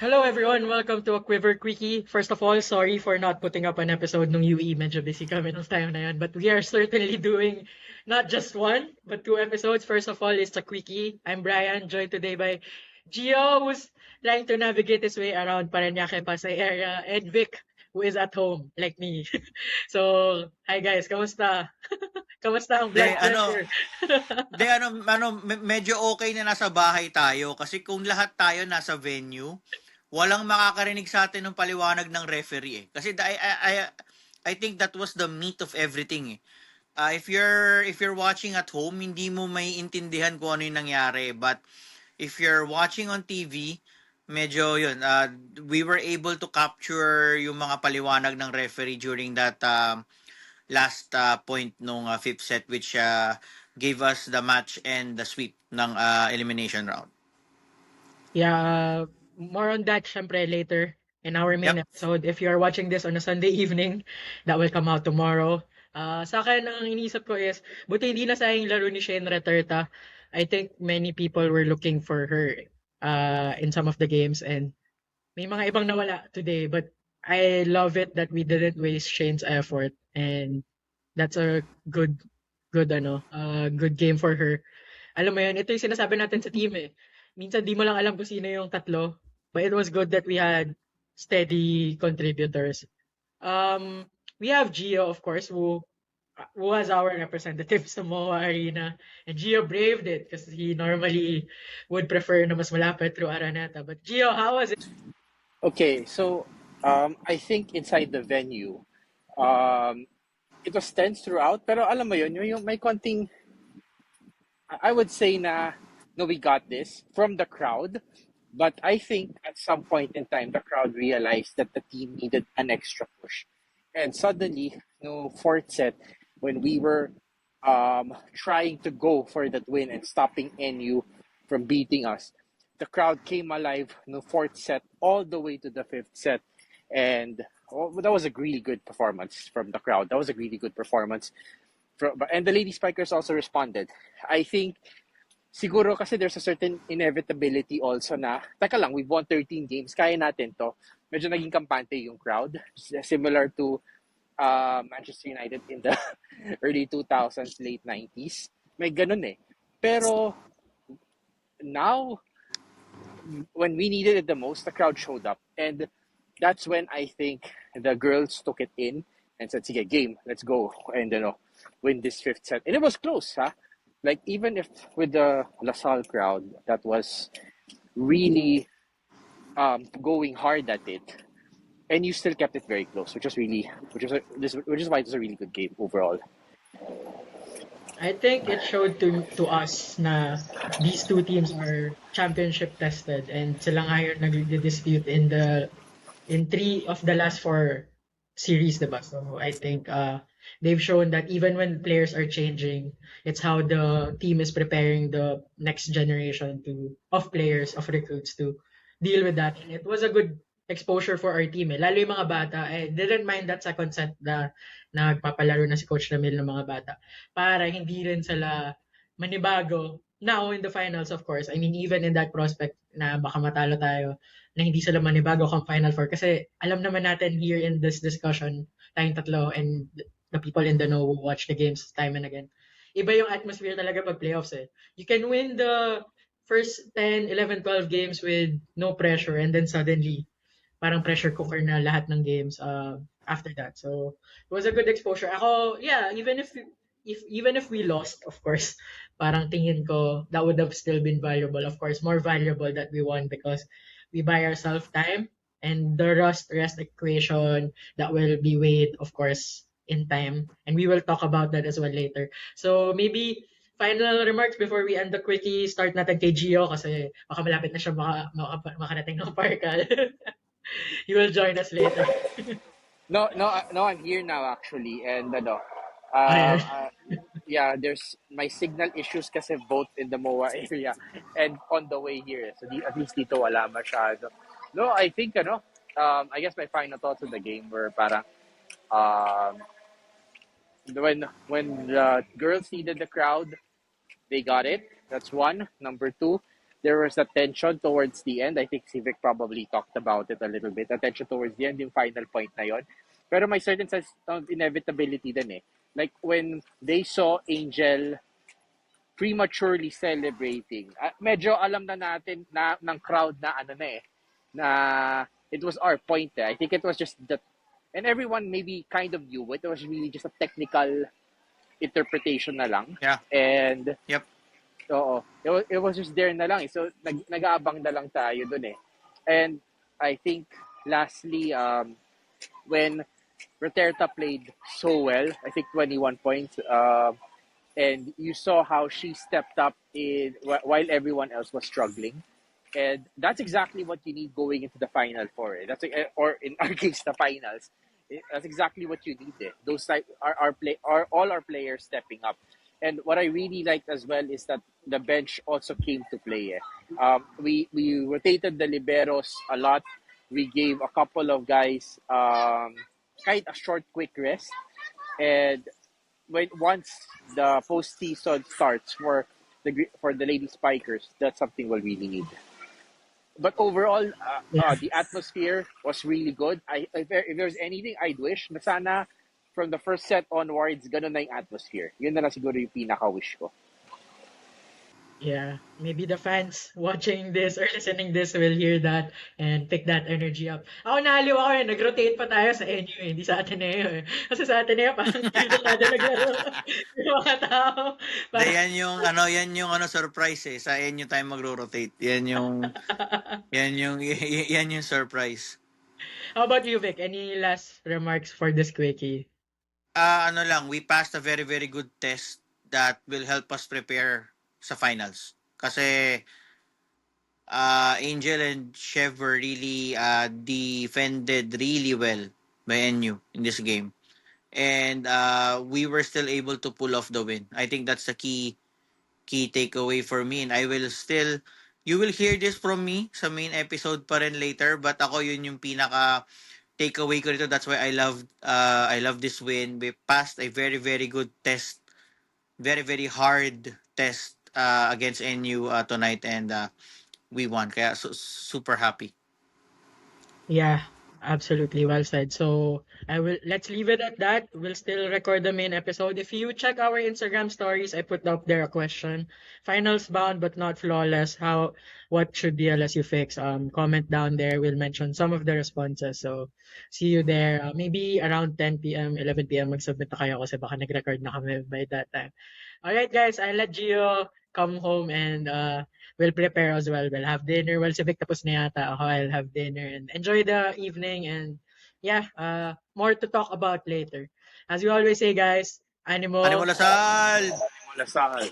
Hello everyone, welcome to a Quiver Quickie. First of all, sorry for not putting up an episode nung UE. Medyo busy kami nung time na yan. But we are certainly doing not just one, but two episodes. First of all, it's a Quickie. I'm Brian, joined today by Gio, who's trying to navigate his way around Parañaque, Pasay area, and Vic, who is at home, like me. So, hi guys, kamusta? Kamusta ang De blood ano, pressure? medyo okay na nasa bahay tayo kasi kung lahat tayo nasa venue, walang makakarinig sa atin ng paliwanag ng referee eh. Kasi I think that was the meat of everything eh. If you're watching at home, hindi mo may intindihan kung ano yung nangyari. But if you're watching on TV, medyo yun, we were able to capture yung mga paliwanag ng referee during that last point nung fifth set which gave us the match and the sweep ng elimination round. Yeah, more on that syempre later in our main Yep. episode. If you are watching this on a Sunday evening, that will come out tomorrow. Sa akin, ang iniisip ko is, buti hindi na sayang laro ni Shane Reterta. I think many people were looking for her in some of the games and may mga ibang nawala today. But I love it that we didn't waste Shane's effort and that's a good game for her. Alam mo yun, ito yung sinasabi natin sa team eh. Minsan di mo lang alam kung sino yung tatlo. But it was good that we had steady contributors. We have Gio, of course, who was our representative sa MOA Arena. And Gio braved it because he normally would prefer na mas malapit through Araneta. But Gio, how was it? Okay, so I think inside the venue, um, it was tense throughout, pero alam mo yun, yung may konting, I would say na, no, we got this from the crowd, but I think at some point in time, the crowd realized that the team needed an extra push. And suddenly, no, fourth set, when we were trying to go for that win and stopping NU from beating us, the crowd came alive, no, fourth set all the way to the fifth set, and that was a really good performance from the crowd. That was a really good performance. And the Lady Spikers also responded. I think siguro kasi there's a certain inevitability also na, taka lang, we've won 13 games, kaya natin to. Medyo naging kampante yung crowd. Similar to Manchester United in the early 2000s, late 90s. May ganun eh. Pero now, when we needed it the most, the crowd showed up. And that's when I think the girls took it in and said, sige, game, let's go. And, win this fifth set. And it was close, huh? Like, even if with the LaSalle crowd that was really going hard at it, and you still kept it very close, which is why it was a really good game overall. I think it showed to us na these two teams are championship tested and sila nga yung nagdi-dispute in three of the last four series, diba? So I think they've shown that even when players are changing, it's how the team is preparing the next generation of players, of recruits to deal with that. And it was a good exposure for our team eh. Lalo yung mga bata. I didn't mind that second set na nagpapalaro na si Coach Ramil ng mga bata para hindi rin sila manibago. Now, in the finals, of course, I mean, even in that prospect na baka matalo tayo, na hindi sila manibago kung Final Four. Kasi alam naman natin here in this discussion, tayong tatlo and the people in the know who watch the games time and again, iba yung atmosphere talaga pag playoffs eh. You can win the first 10, 11, 12 games with no pressure and then suddenly parang pressure cooker na lahat ng games after that. So it was a good exposure. Ako, yeah, even if we lost, of course, parang tingin ko that would have still been valuable. Of course, more valuable that we won because we buy ourselves time and the rest equation that will be weighed, of course, in time. And we will talk about that as well later. So maybe final remarks before we end the quickie. Start natin kay Gio kasi baka malapit na siya makarating ng Parkal. He will join us later. No, no, no. I'm here now actually, and Ayan. yeah. There's my signal issues kasi both in the MOA area and on the way here. So at least dito wala masyado. No, I think I guess my final thoughts on the game were parang um, when the girls needed the crowd, they got it. That's one. Number two, there was a tension towards the end. I think Civic probably talked about it a little bit. A tension towards the end, yung final point na yon. Pero may certain sense of inevitability din eh. Like when they saw Angel prematurely celebrating, medyo alam na natin na ng crowd na ano na eh, na it was our point eh. I think it was just that, and everyone maybe kind of knew it was really just a technical interpretation na lang. Yeah. And Yep. oo, it was just there na lang. So nag-aabang na lang tayo dun eh. And I think lastly, when Roterta played so well, I think 21 points, and you saw how she stepped up while everyone else was struggling. And that's exactly what you need going into the final four. Eh. Or in our case, the finals. That's exactly what you need. Eh. Those type are all our players stepping up. And what I really liked as well is that the bench also came to play. Eh. We rotated the liberos a lot. We gave a couple of guys kind of short, quick rest. And once the postseason starts for the Lady Spikers, that's something we'll really need. But overall, Yeah. the atmosphere was really good. If there's anything I'd wish, na sana from the first set onwards, ganun na yung atmosphere. Yun na lang siguro yung pinaka-wish ko. Yeah, maybe the fans watching this or listening this will hear that and pick that energy up. Ako naliw ako eh, nag-rotate pa tayo sa NU eh, hindi sa Ateneo eh. Kasi sa Ateneo parang hindi na naglaro yung mga tao. De, Parang, yan yung surprise eh. Sa inyo tayo magro-rotate. Yan yung surprise. how about you, Vic? Any last remarks for this quickie? We passed a very, very good test that will help us prepare sa finals. Kasi Angel and Chev were really defended really well by NU in this game. And we were still able to pull off the win. I think that's the key takeaway for me. And you will hear this from me sa main episode pa rin later, but ako yun yung pinaka takeaway ko rito. That's why I love this win. We passed a very, very good test, very, very hard test against NU tonight, and we won. Kaya super happy. Yeah, absolutely well said. So let's leave it at that. We'll still record the main episode. If you check our Instagram stories, I put up there a question. Finals bound but not flawless. What should the LSU fix? Comment down there. We'll mention some of the responses. So see you there. Maybe around 10 p.m., 11 p.m. mag-submit na kayo kasi baka nag-record na kami by that time. Alright guys, I'll let Gio come home and we'll prepare as well. We'll have dinner. Well, si Vic tapos na yata. Ako, I'll have dinner and enjoy the evening. And yeah, more to talk about later. As we always say, guys, Animo Lasal! Mulasal.